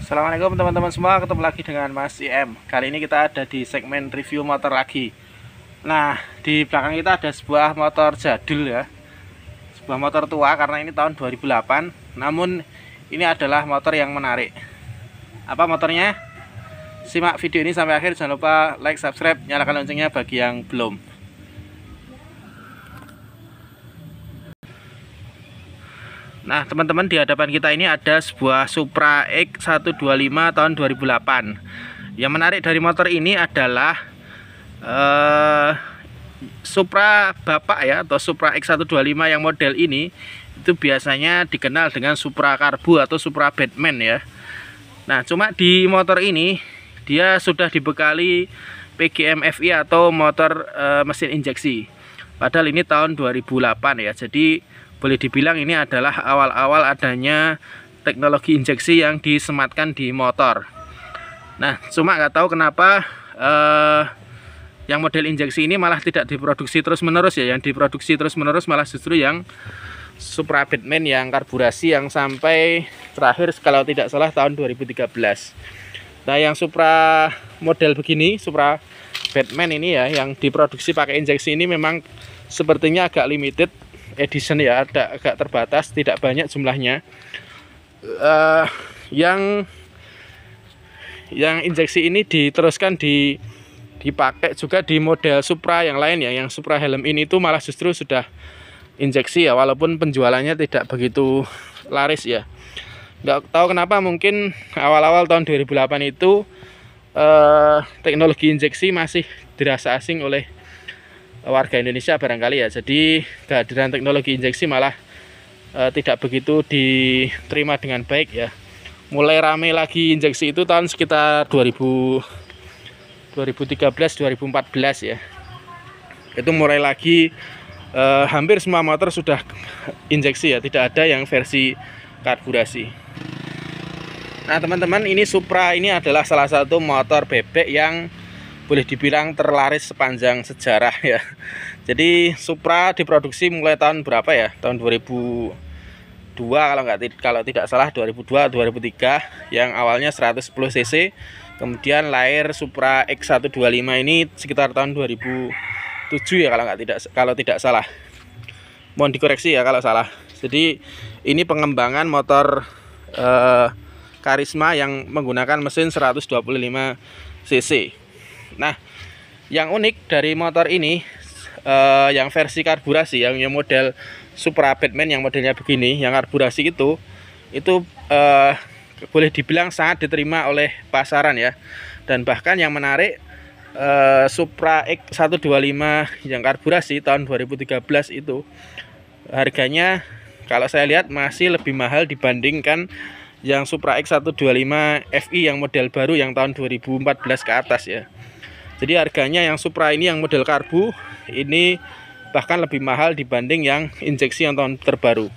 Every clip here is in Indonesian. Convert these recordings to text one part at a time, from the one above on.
Assalamualaikum teman-teman semua, ketemu lagi dengan Mas IM. Kali ini kita ada di segmen review motor lagi. Nah, di belakang kita ada sebuah motor jadul ya. Sebuah motor tua karena ini tahun 2008. Namun ini adalah motor yang menarik. Apa motornya? Simak video ini sampai akhir. Jangan lupa like, subscribe, nyalakan loncengnya bagi yang belum. Nah teman-teman, di hadapan kita ini ada sebuah Supra X125 tahun 2008. Yang menarik dari motor ini adalah Supra bapak ya, atau Supra X125 yang model ini itu biasanya dikenal dengan Supra Karbu atau Supra Batman ya. Nah cuma di motor ini dia sudah dibekali PGM FI atau motor mesin injeksi. Padahal ini tahun 2008 ya. Jadi boleh dibilang ini adalah awal-awal adanya teknologi injeksi yang disematkan di motor. Nah, cuma nggak tahu kenapa yang model injeksi ini malah tidak diproduksi terus-menerus ya. Yang diproduksi terus-menerus malah justru yang Supra Batman yang karburasi yang sampai terakhir kalau tidak salah tahun 2013. Nah, yang Supra model begini, Supra Batman ini ya, yang diproduksi pakai injeksi ini memang sepertinya agak limited edition ya, agak terbatas, tidak banyak jumlahnya. Yang injeksi ini diteruskan dipakai juga di model Supra yang lain ya. Yang Supra helm ini itu malah justru sudah injeksi ya, walaupun penjualannya tidak begitu laris ya. Nggak tahu kenapa, mungkin awal-awal tahun 2008 itu teknologi injeksi masih dirasa asing oleh warga Indonesia barangkali ya. Jadi kehadiran teknologi injeksi malah tidak begitu diterima dengan baik ya. Mulai rame lagi injeksi itu tahun sekitar 2013 2014 ya. Itu mulai lagi hampir semua motor sudah injeksi ya, tidak ada yang versi karburasi. Nah teman-teman, ini Supra ini adalah salah satu motor bebek yang boleh dibilang terlaris sepanjang sejarah ya. Jadi Supra diproduksi mulai tahun berapa ya? Tahun 2002 kalau tidak salah, 2002 2003, yang awalnya 110 cc. Kemudian lahir Supra X125 ini sekitar tahun 2007 ya kalau tidak salah. Mohon dikoreksi ya kalau salah. Jadi ini pengembangan motor Karisma yang menggunakan mesin 125 cc. Nah, yang unik dari motor ini, yang versi karburasi, yang model Supra Batman yang modelnya begini, yang karburasi itu boleh dibilang sangat diterima oleh pasaran ya. Dan bahkan yang menarik, Supra X125 yang karburasi tahun 2013 itu harganya kalau saya lihat masih lebih mahal dibandingkan yang Supra X125 FI yang model baru yang tahun 2014 ke atas ya. Jadi harganya yang Supra ini yang model karbu ini bahkan lebih mahal dibanding yang injeksi yang tahun terbaru.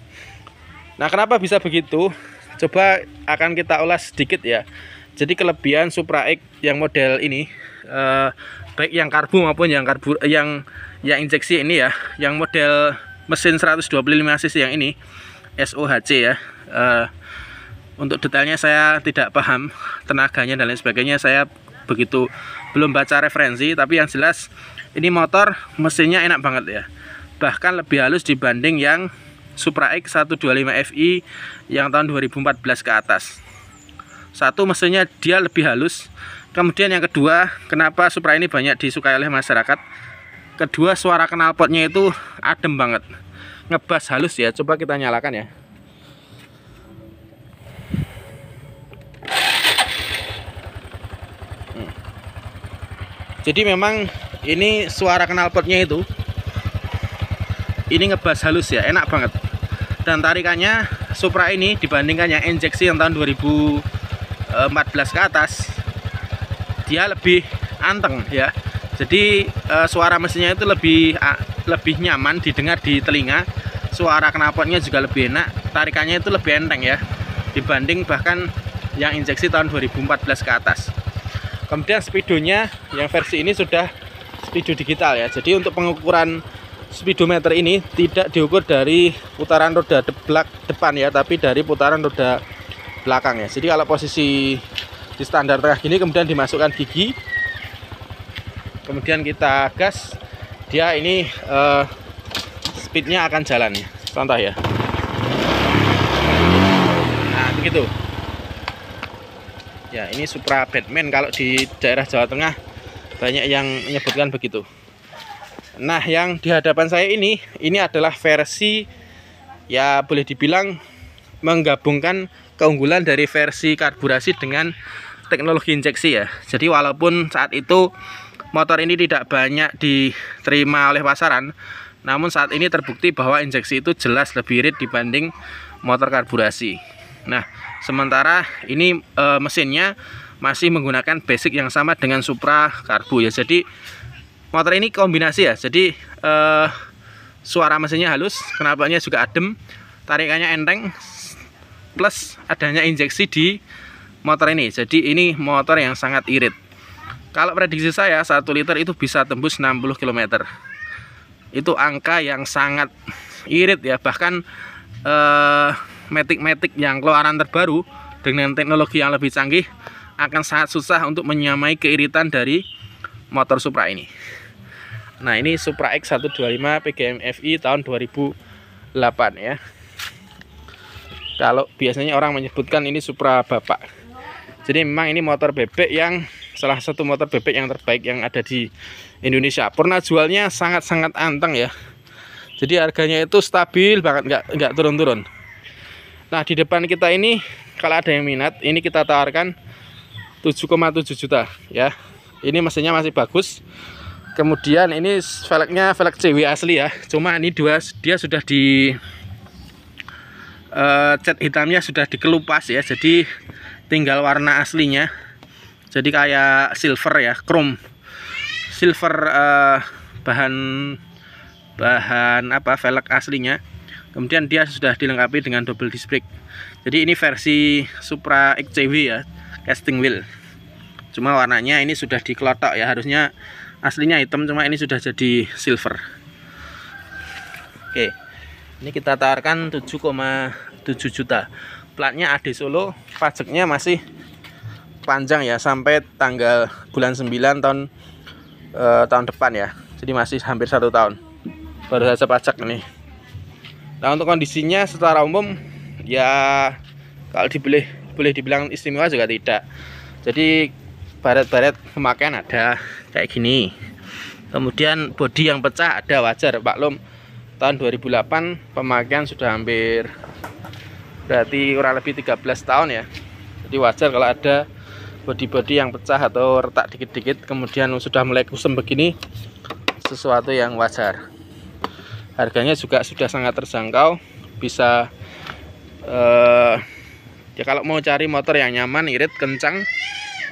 Nah kenapa bisa begitu? Coba akan kita ulas sedikit ya. Jadi kelebihan Supra X yang model ini, baik yang karbu maupun yang injeksi ini ya, yang model mesin 125 cc yang ini SOHC ya. Untuk detailnya saya tidak paham, tenaganya dan lain sebagainya saya begitu belum baca referensi, tapi yang jelas ini motor mesinnya enak banget ya, bahkan lebih halus dibanding yang Supra X125 FI yang tahun 2014 ke atas. Satu, mesinnya dia lebih halus. Kemudian yang kedua, kenapa Supra ini banyak disukai oleh masyarakat? Kedua, suara knalpotnya itu adem banget, ngebas halus ya. Coba kita nyalakan ya. Jadi memang ini suara knalpotnya itu ini ngebas halus ya, enak banget. Dan tarikannya Supra ini dibandingkan yang injeksi yang tahun 2014 ke atas, dia lebih anteng ya. Jadi suara mesinnya itu lebih nyaman didengar di telinga. Suara knalpotnya juga lebih enak, tarikannya itu lebih enteng ya, dibanding bahkan yang injeksi tahun 2014 ke atas. Kemudian speedonya yang versi ini sudah speedo digital ya. Jadi untuk pengukuran speedometer ini tidak diukur dari putaran roda depan ya, tapi dari putaran roda belakang ya. Jadi kalau posisi di standar tengah gini, kemudian dimasukkan gigi, kemudian kita gas, dia ini speednya akan jalan ya. Contoh ya. Nah begitu. Ya ini Supra Batman kalau di daerah Jawa Tengah banyak yang menyebutkan begitu. Nah yang di hadapan saya ini adalah versi ya boleh dibilang menggabungkan keunggulan dari versi karburasi dengan teknologi injeksi ya. Jadi walaupun saat itu motor ini tidak banyak diterima oleh pasaran, namun saat ini terbukti bahwa injeksi itu jelas lebih irit dibanding motor karburasi. Nah sementara ini mesinnya masih menggunakan basic yang sama dengan Supra karbu ya. Jadi motor ini kombinasi ya. Jadi suara mesinnya halus, knalpotnya juga adem, tarikannya enteng, plus adanya injeksi di motor ini. Jadi ini motor yang sangat irit. Kalau prediksi saya 1 liter itu bisa tembus 60 km. Itu angka yang sangat irit ya. Bahkan Matic yang keluaran terbaru dengan teknologi yang lebih canggih akan sangat susah untuk menyamai keiritan dari motor Supra ini. Nah ini Supra X125 PGM-FI tahun 2008 ya. Kalau biasanya orang menyebutkan ini Supra Bapak. Jadi memang ini motor bebek yang salah satu motor bebek yang terbaik yang ada di Indonesia. Pernah jualnya sangat-sangat anteng ya. Jadi harganya itu stabil banget, nggak turun-turun. Nah di depan kita ini kalau ada yang minat, ini kita tawarkan 7,7 juta ya. Ini mesinnya masih bagus. Kemudian ini velgnya velg CW asli ya. Cuma ini dia sudah di cat hitamnya sudah dikelupas ya. Jadi tinggal warna aslinya. Jadi kayak silver ya, chrome silver bahan apa velg aslinya. Kemudian dia sudah dilengkapi dengan double disc brake. Jadi ini versi Supra XCW ya, casting wheel. Cuma warnanya ini sudah dikelotok ya, harusnya aslinya hitam, cuma ini sudah jadi silver. Oke, ini kita tawarkan 7,7 juta. Platnya AD Solo, pajaknya masih panjang ya, sampai tanggal bulan 9 tahun depan ya. Jadi masih hampir 1 tahun baru saja pajak ini. Nah untuk kondisinya secara umum ya kalau boleh dibilang istimewa juga tidak. Jadi baret-baret pemakaian ada kayak gini. Kemudian bodi yang pecah ada, wajar maklum tahun 2008 pemakaian sudah hampir berarti kurang lebih 13 tahun ya. Jadi wajar kalau ada bodi-bodi yang pecah atau retak dikit-dikit, kemudian sudah mulai kusam begini, sesuatu yang wajar. Harganya juga sudah sangat terjangkau, bisa ya kalau mau cari motor yang nyaman, irit, kencang,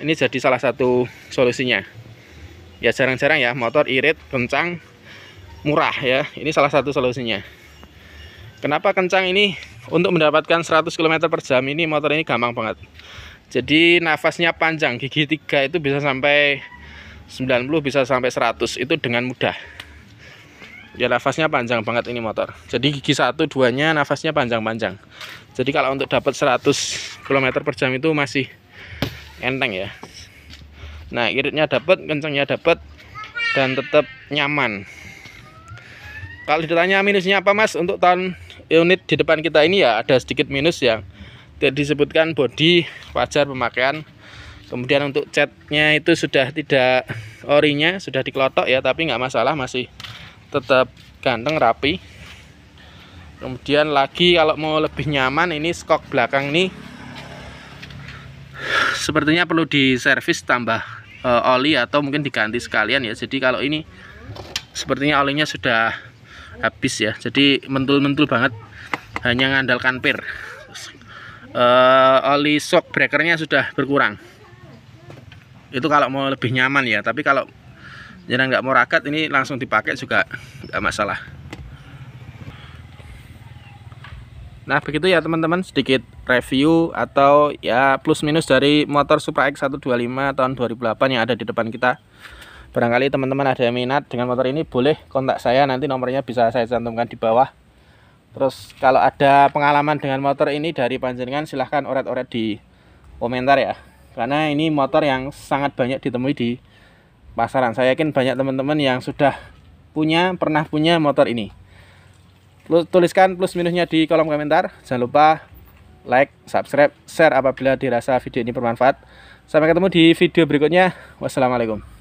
ini jadi salah satu solusinya. Ya jarang-jarang ya motor irit, kencang, murah ya. Ini salah satu solusinya. Kenapa kencang ini? Untuk mendapatkan 100 km per jam ini motor ini gampang banget. Jadi nafasnya panjang, gigi 3 itu bisa sampai 90, bisa sampai 100 itu dengan mudah. Ya nafasnya panjang banget ini motor. Jadi gigi 1, 2-nya nafasnya panjang-panjang. Jadi kalau untuk dapat 100 km per jam itu masih enteng ya. Nah iritnya dapat, kencangnya dapat, dan tetap nyaman. Kalau ditanya minusnya apa mas untuk tahun unit di depan kita ini, ya ada sedikit minus yang tidak disebutkan. Bodi wajar pemakaian. Kemudian untuk catnya itu sudah tidak orinya, sudah dikelotok ya, tapi nggak masalah, masih tetap ganteng rapi. Kemudian lagi kalau mau lebih nyaman, ini skok belakang nih sepertinya perlu diservis, tambah oli atau mungkin diganti sekalian ya. Jadi kalau ini sepertinya olinya sudah habis ya, jadi mentul-mentul banget, hanya ngandalkan pir. Oli shock breakernya sudah berkurang. Itu kalau mau lebih nyaman ya, tapi kalau jangan nggak mau ragat, ini langsung dipakai juga nggak masalah. Nah begitu ya teman-teman, sedikit review atau ya plus minus dari motor Supra X125 tahun 2008 yang ada di depan kita. Barangkali teman-teman ada yang minat dengan motor ini, boleh kontak saya, nanti nomornya bisa saya cantumkan di bawah. Terus kalau ada pengalaman dengan motor ini dari panjenengan, silahkan oret-oret di komentar ya. Karena ini motor yang sangat banyak ditemui di pasaran. Saya yakin banyak teman-teman yang sudah pernah punya motor ini. Tuliskan plus minusnya di kolom komentar. Jangan lupa like, subscribe, share apabila dirasa video ini bermanfaat. Sampai ketemu di video berikutnya. Wassalamualaikum.